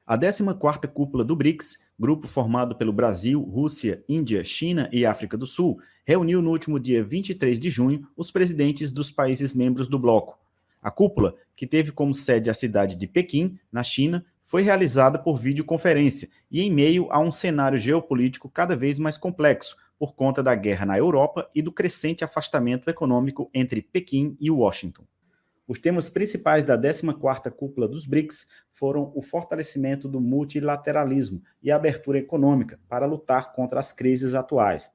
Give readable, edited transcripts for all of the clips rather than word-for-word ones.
A 14ª Cúpula do BRICS, grupo formado pelo Brasil, Rússia, Índia, China e África do Sul, reuniu no último dia 23 de junho os presidentes dos países membros do bloco. A cúpula, que teve como sede a cidade de Pequim, na China, foi realizada por videoconferência e em meio a um cenário geopolítico cada vez mais complexo, por conta da guerra na Europa e do crescente afastamento econômico entre Pequim e Washington. Os temas principais da 14ª Cúpula dos BRICS foram o fortalecimento do multilateralismo e a abertura econômica para lutar contra as crises atuais.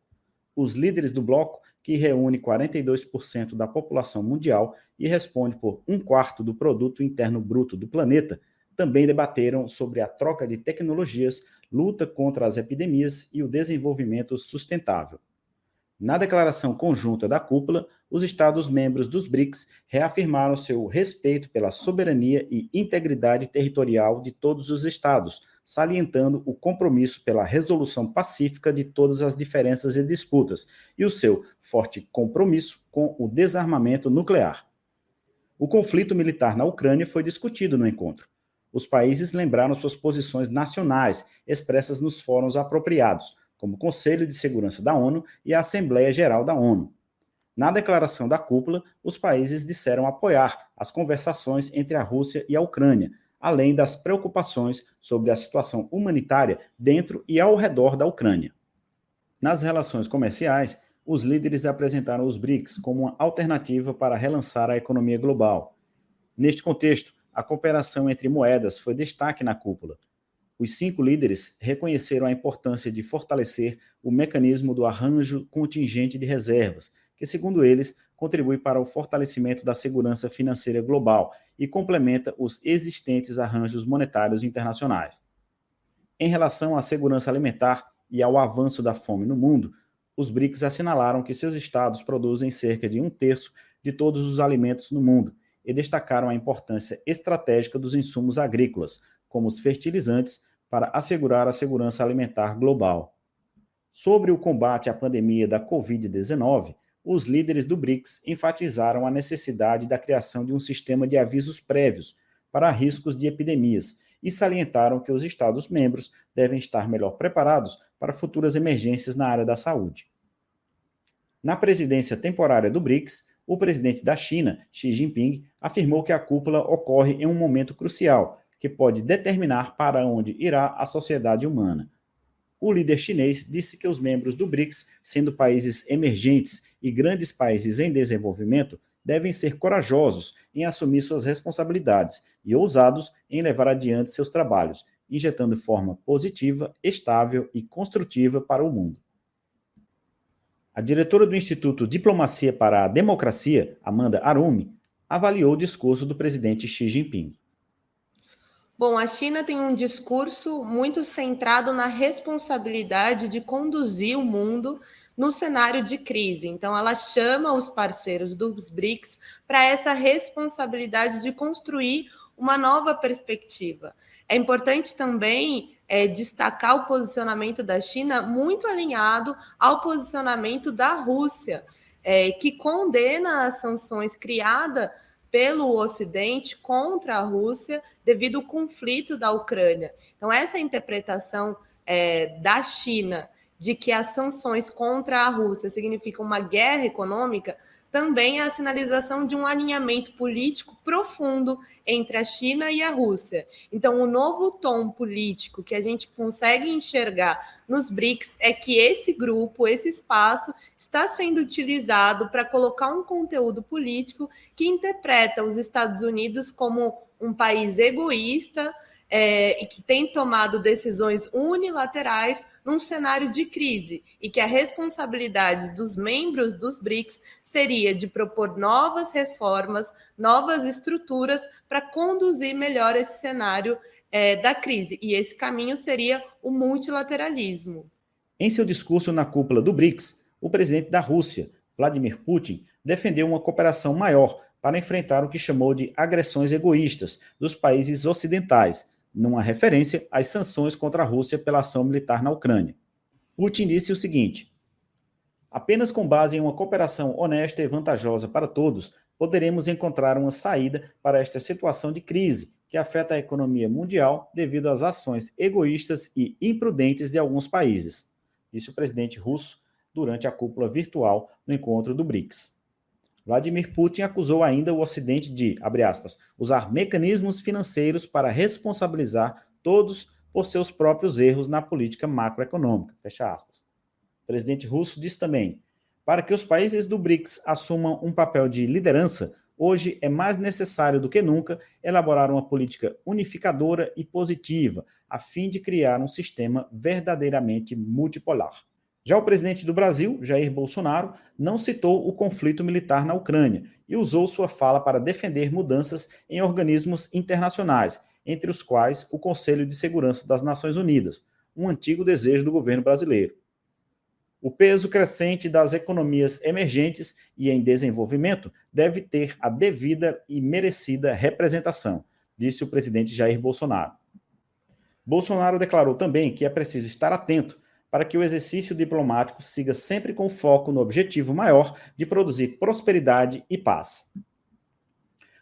Os líderes do bloco, que reúne 42% da população mundial e responde por 1/4 do produto interno bruto do planeta, também debateram sobre a troca de tecnologias, luta contra as epidemias e o desenvolvimento sustentável. Na declaração conjunta da cúpula, os Estados-membros dos BRICS reafirmaram seu respeito pela soberania e integridade territorial de todos os Estados, salientando o compromisso pela resolução pacífica de todas as diferenças e disputas e o seu forte compromisso com o desarmamento nuclear. O conflito militar na Ucrânia foi discutido no encontro. Os países lembraram suas posições nacionais, expressas nos fóruns apropriados, como o Conselho de Segurança da ONU e a Assembleia Geral da ONU. Na declaração da cúpula, os países disseram apoiar as conversações entre a Rússia e a Ucrânia, além das preocupações sobre a situação humanitária dentro e ao redor da Ucrânia. Nas relações comerciais, os líderes apresentaram os BRICS como uma alternativa para relançar a economia global. Neste contexto, a cooperação entre moedas foi destaque na cúpula. Os 5 líderes reconheceram a importância de fortalecer o mecanismo do arranjo contingente de reservas, que, segundo eles, contribui para o fortalecimento da segurança financeira global e complementa os existentes arranjos monetários internacionais. Em relação à segurança alimentar e ao avanço da fome no mundo, os BRICS assinalaram que seus estados produzem cerca de 1/3 de todos os alimentos no mundo e destacaram a importância estratégica dos insumos agrícolas, como os fertilizantes, para assegurar a segurança alimentar global. Sobre o combate à pandemia da Covid-19, os líderes do BRICS enfatizaram a necessidade da criação de um sistema de avisos prévios para riscos de epidemias e salientaram que os Estados-membros devem estar melhor preparados para futuras emergências na área da saúde. Na presidência temporária do BRICS, o presidente da China, Xi Jinping, afirmou que a cúpula ocorre em um momento crucial, que pode determinar para onde irá a sociedade humana. O líder chinês disse que os membros do BRICS, sendo países emergentes e grandes países em desenvolvimento, devem ser corajosos em assumir suas responsabilidades e ousados em levar adiante seus trabalhos, injetando forma positiva, estável e construtiva para o mundo. A diretora do Instituto Diplomacia para a Democracia, Amanda Arumi, avaliou o discurso do presidente Xi Jinping. Bom, a China tem um discurso muito centrado na responsabilidade de conduzir o mundo no cenário de crise. Então, ela chama os parceiros dos BRICS para essa responsabilidade de construir uma nova perspectiva. É importante também destacar o posicionamento da China muito alinhado ao posicionamento da Rússia, que condena as sanções criadas pelo Ocidente contra a Rússia devido ao conflito da Ucrânia. Então, essa interpretação da China de que as sanções contra a Rússia significam uma guerra econômica também é a sinalização de um alinhamento político profundo entre a China e a Rússia. Então, o novo tom político que a gente consegue enxergar nos BRICS é que esse grupo, esse espaço, está sendo utilizado para colocar um conteúdo político que interpreta os Estados Unidos como um país egoísta e que tem tomado decisões unilaterais num cenário de crise, e que a responsabilidade dos membros dos BRICS seria de propor novas reformas, novas estruturas para conduzir melhor esse cenário da crise. E esse caminho seria o multilateralismo. Em seu discurso na cúpula do BRICS, o presidente da Rússia, Vladimir Putin, defendeu uma cooperação maior para enfrentar o que chamou de agressões egoístas dos países ocidentais, numa referência às sanções contra a Rússia pela ação militar na Ucrânia. Putin disse o seguinte: apenas com base em uma cooperação honesta e vantajosa para todos, poderemos encontrar uma saída para esta situação de crise que afeta a economia mundial devido às ações egoístas e imprudentes de alguns países, disse o presidente russo durante a cúpula virtual no encontro do BRICS. Vladimir Putin acusou ainda o Ocidente de, abre aspas, usar mecanismos financeiros para responsabilizar todos por seus próprios erros na política macroeconômica, fecha aspas. O presidente russo disse também, para que os países do BRICS assumam um papel de liderança, hoje é mais necessário do que nunca elaborar uma política unificadora e positiva, a fim de criar um sistema verdadeiramente multipolar. Já o presidente do Brasil, Jair Bolsonaro, não citou o conflito militar na Ucrânia e usou sua fala para defender mudanças em organismos internacionais, entre os quais o Conselho de Segurança das Nações Unidas, um antigo desejo do governo brasileiro. O peso crescente das economias emergentes e em desenvolvimento deve ter a devida e merecida representação, disse o presidente Jair Bolsonaro. Bolsonaro declarou também que é preciso estar atento para que o exercício diplomático siga sempre com foco no objetivo maior de produzir prosperidade e paz.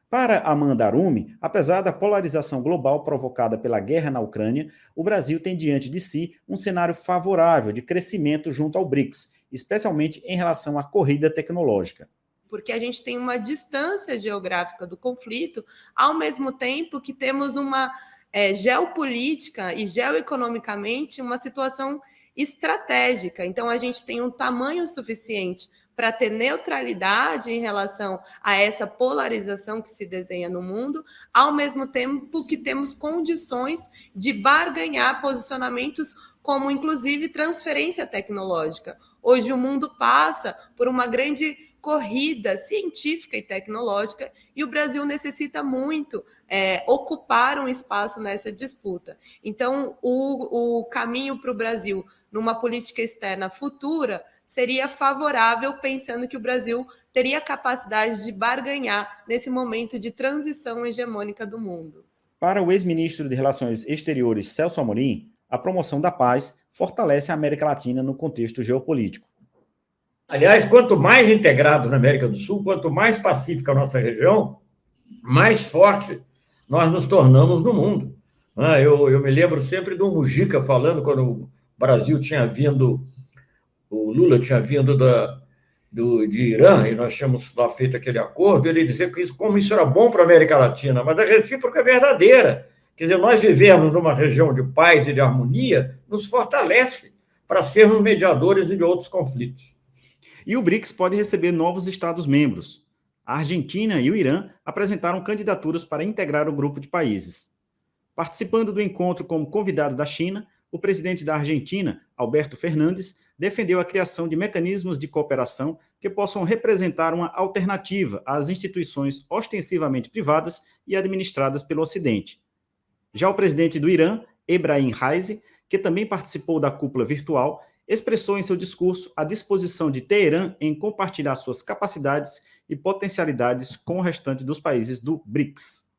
Para Amanda Arumi, apesar da polarização global provocada pela guerra na Ucrânia, o Brasil tem diante de si um cenário favorável de crescimento junto ao BRICS, especialmente em relação à corrida tecnológica. Porque a gente tem uma distância geográfica do conflito, ao mesmo tempo que temos uma geopolítica e geoeconomicamente uma situação estratégica. Então, a gente tem um tamanho suficiente para ter neutralidade em relação a essa polarização que se desenha no mundo, ao mesmo tempo que temos condições de barganhar posicionamentos como, inclusive, transferência tecnológica. Hoje o mundo passa por uma grande corrida científica e tecnológica e o Brasil necessita muito ocupar um espaço nessa disputa. Então, o caminho para o Brasil numa política externa futura seria favorável, pensando que o Brasil teria capacidade de barganhar nesse momento de transição hegemônica do mundo. Para o ex-ministro de Relações Exteriores, Celso Amorim, a promoção da paz fortalece a América Latina no contexto geopolítico. Aliás, quanto mais integrados na América do Sul, quanto mais pacífica a nossa região, mais forte nós nos tornamos no mundo. Eu me lembro sempre do Mujica falando, quando o Brasil tinha vindo, o Lula tinha vindo de Irã, e nós tínhamos lá feito aquele acordo, ele dizia que como isso era bom para a América Latina, mas a recíproca é verdadeira. Quer dizer, nós vivemos numa região de paz e de harmonia, nos fortalece para sermos mediadores de outros conflitos. E o BRICS pode receber novos Estados-membros. A Argentina e o Irã apresentaram candidaturas para integrar o grupo de países. Participando do encontro como convidado da China, o presidente da Argentina, Alberto Fernandes, defendeu a criação de mecanismos de cooperação que possam representar uma alternativa às instituições ostensivamente privadas e administradas pelo Ocidente. Já o presidente do Irã, Ebrahim Raisi, que também participou da cúpula virtual, expressou em seu discurso a disposição de Teherã em compartilhar suas capacidades e potencialidades com o restante dos países do BRICS.